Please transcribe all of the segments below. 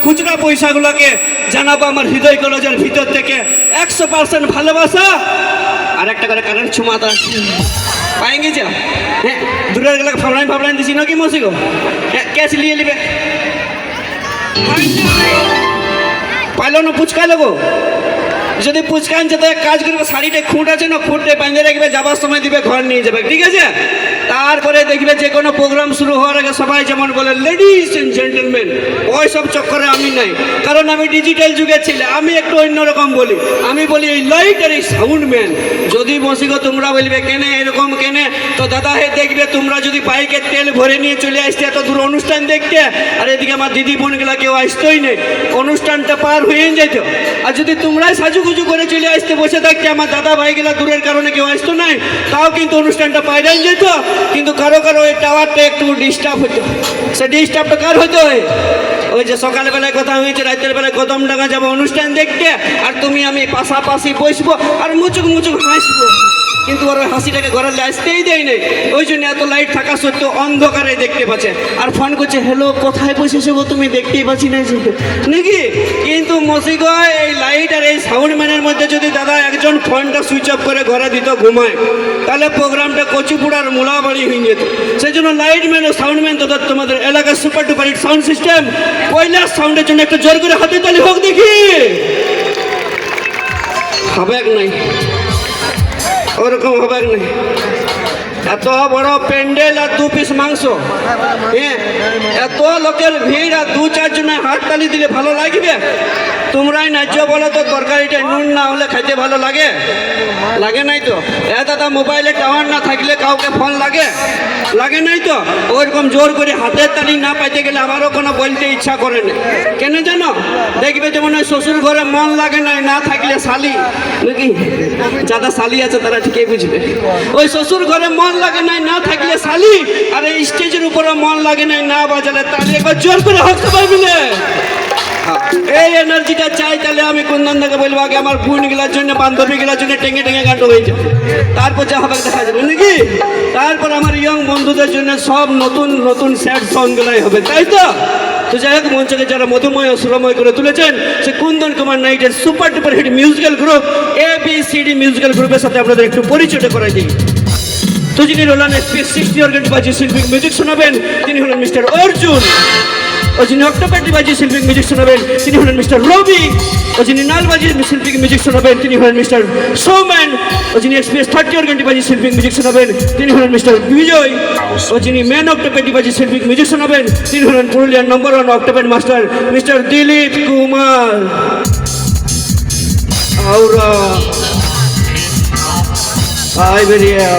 খুচরা পয়সাগুলোকে জানাবো আমার হৃদয় কলেজের ভিতর থেকে 100% ভালোবাসা আর একটা করে কারেন্ট ছুমাতা পাই গেছে। হ্যাঁ দূরের গেলে ফাবলাইন দিছি নাকি মসি গো ক্যাশ নিয়ে নিবে পাইলো না পুচকাই লোক যদি পুচকান যেতে কাজ করবে শাড়িটা খুঁট আছে না খুঁটে বাঁধে রাখবে যাবার সময় দিবে ঘর নিয়ে যাবে ঠিক আছে। তারপরে দেখবে যে কোনো প্রোগ্রাম শুরু হওয়ার আগে সবাই যেমন বলে লেডিস এন্ড জেন্টলম্যান ওই সব চক্করে আমি নাই, কারণ আমি ডিজিটাল যুগের ছেলে। আমি একটু অন্যরকম বলি, আমি বলি এই লাইট আর এই সাউন্ড ম্যান। যদি বসিগো তোমরা বলবে কেনে এরকম কেনে, তো দাদা হে দেখবে তোমরা যদি বাইকের তেল ভরে নিয়ে চলে আসতে এত দূর অনুষ্ঠান দেখতে, আর এদিকে আমার দিদি বোনগুলা কেউ আসতোই নেই, অনুষ্ঠানটা পার হয়ে যেত। আর যদি তোমরাই সাজুগুজু করে চলে আসতে বসে থাকতে আমার দাদা ভাইগুলা দূরের কারণে কেউ আসতো নাই, তাও কিন্তু অনুষ্ঠানটা পাইরান যেত। কিন্তু কারো কারো ওই টাওয়ারটা একটু ডিস্টার্ব হতো, সে ডিস্টার্বটা কার হতো ওই যে সকালবেলায় কথা হয়েছে রাতের বেলায় কদমডাঙ্গা যাবো অনুষ্ঠান দেখতে, আর তুমি আমি পাশাপাশি বসবো আর মুচুক মুচুক হাসবো, কিন্তু ওর ওই হাসিটাকে ঘরে আসতেই দেয় নেই। ওই জন্য এত লাইট থাকা সত্ত্বেও অন্ধকারে দেখতে পাচ্ছে, আর ফোন করছে হ্যালো কোথায় বসেছো গো তুমি দেখতেই পাচ্ছি না নাকি। কিন্তু মসিগ এই লাইট আর এই সাউন্ড ম্যানের মধ্যে যদি দাদা একজন ফোনটা সুইচ অফ করে ঘরে দিত ঘুমায়, তাহলে প্রোগ্রামটা কচুপুড়ার মূলাবাড়ি হয়ে যেত। সেই জন্য লাইট ম্যান ও সাউন্ড ম্যান তথা তোমাদের এলাকার super duper hit sound system পয়লার সাউন্ডের জন্য একটা জোর করে হাতে তালি হোক দেখি। হবে নাই ওরকম হবে না। এত বড় প্যান্ডেল আর 2 পিস মাংস, হ্যাঁ এত লোকের ভিড় আর 2-4 জনের হাততালি দিলে ভালো লাগবে? তোমরাই নাচো বলো তো তরকারিটা নুন না হলে খাইতে ভালো লাগে? লাগে নাই তো। দাদা মোবাইলে টাওয়ার না থাকলে কাউকে ফোন লাগে নাই তো। ওইরকম জোর করে হাতের তালি না পাইতে গেলে আমারও কোনো বলতে ইচ্ছা করে না। কেন জানো? দেখবে যেমন ওই শ্বশুর ঘরে মন লাগে নাই না থাকলে শালি নাকি, যারা শালি আছে তারা ঠিকই বুঝবে। ওই শ্বশুর ঘরে মন লাগে নাই না থাকলে শালি, আর এই স্টেজের উপরে মন লাগে নাই না বাজালে তালি। একবার জোর করে হোক সবাই মিলে এই এনার্জিটা চাই। তাহলে আমি কুন্দন দাকে বলবো আগে আমার বোনগুলার জন্য বান্ধবীগুলার জন্য টেঙে টেঙে গান হয়ে যাবে, তারপর যা হবে দেখা যাবে নাকি। তারপর আমার ইয়ং বন্ধুদের জন্য সব নতুন নতুন স্যাড সংগুলাই হবে, তাই তো? তো যাই হোক মঞ্চকে যারা মধুময় ও সুরময় করে তুলেছেন সে কুন্দন কুমার নাইটের super duper hit musical group ABCD musical গ্রুপের সাথে আপনাদের একটু পরিচয় করাই দিই। তো যিনি রোলান এক্সপ্রেস 60 অর্গানটি বাজিয়ে শিল্পী মিউজিক শোনাবেন তিনি হলেন মিস্টার অর্জুন। ও যিনি অক্টোপারটি বাজিয়ে শিল্পী মিউজিক শোনাবেন তিনি হলেন মিস্টার রবি। ও যিনি নাল বাজিয়ে শিল্পী মিউজিক শোনাবেন তিনি হলেন মিস্টার সৌমেন। ও যিনি এক্সপ্রেস 30 অর্গানটি বাজিয়ে শিল্পী মিউজিক শোনাবেন তিনি হলেন মিস্টার বিজয়। ও যিনি মেন অক্টোপারটি বাজিয়ে শিল্পী মিউজিক শোনাবেন তিনি হলেন পুরুলিয়ার number 1 octopad master mister Dilip Kumar আউরা। হাই বেরিয়া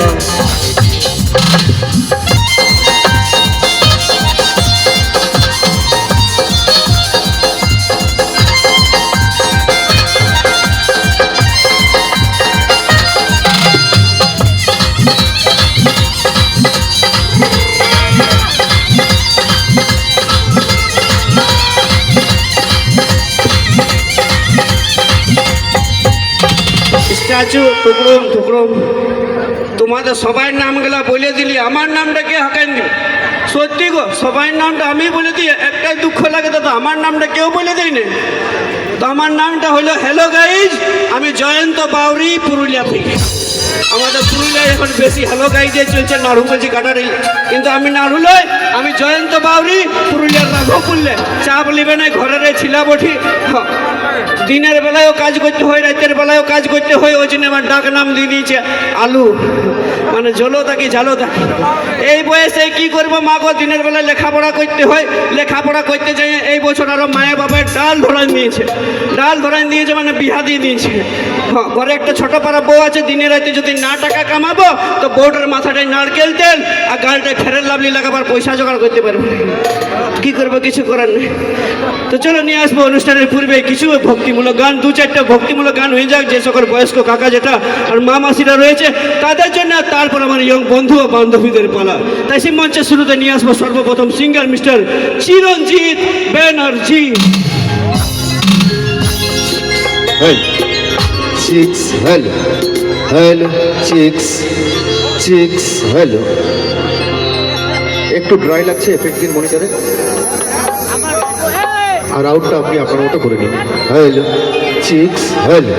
স্ট্যাচু টুকরুম টুকরুম তোমাদের সবাই নামগুলা বলে দিলি, আমার নামটা কে হাঁকান দিবে? সত্যি গো সবাই নামটা আমি বলে দিই, একটাই দুঃখ লাগে দাদা আমার নামটা কেউ বলে দেয় না। তো আমার নামটা হলো হ্যালো গাইজ, আমি জয়ন্ত বাউরি পুরুলিয়া থেকে। আমাদের পুরুলিয়ায় এখন বেশি হ্যালো গাইজে চলছে, নাড়ু বলছি কাটারি, কিন্তু আমি নাড়ু লয়, আমি জয়ন্ত বাউরি পুরুলিয়ার রাঘবপুরলে। চাপ লিবে না, ঘরের ছিলা বঠি। দিনের বেলায়ও কাজ করতে হয় রাতের বেলায়ও কাজ করতে হয়, ওই জন্য আমার ডাক নাম দিয়ে দিয়েছে আলু, মানে ঝোলো থাকি ঝালো থাকি। এই বয়সে কি করবো মা গো, দিনের বেলায় লেখাপড়া করতে হয়, লেখাপড়া করতে যাই এই বছর আরো মায়ের বাবার ডাল ধরান দিয়েছে মানে বিহা দিয়ে দিয়েছে। ঘরে একটা ছোট পাড়া বউ আছে, দিনে রাতে যদি না টাকা কামাবো তো বউটার মাথাটায় নারকেল তেল আর গালটায় ফেরের লাভলি লাগাবার পয়সা জোগাড় করতে পারবো, কি করবো কিছু করার নেই। তো চলো নিয়ে আসবো অনুষ্ঠানের পূর্বে কিছু ভক্তিমূলক গান, 2-4টা ভক্তিমূলক গান হয়ে যাক, যে সকল বয়স্ক কাকা যেটা আর মা মাসিরা রয়েছে তাদের জন্য, তারপর আমার ইয়ং বন্ধু ও বান্ধবীদের পালা। তাই সেই মঞ্চের শুরুতে নিয়ে আসবো সর্বপ্রথম singer mister Chiranjit Banerjee. Check hello hello check check hello. একটু ড্রাই লাগছে এফেক্ট দিন মনিটরে। আর আউটটা আপনি আপনার মতো করে নিন। Hello chicks hello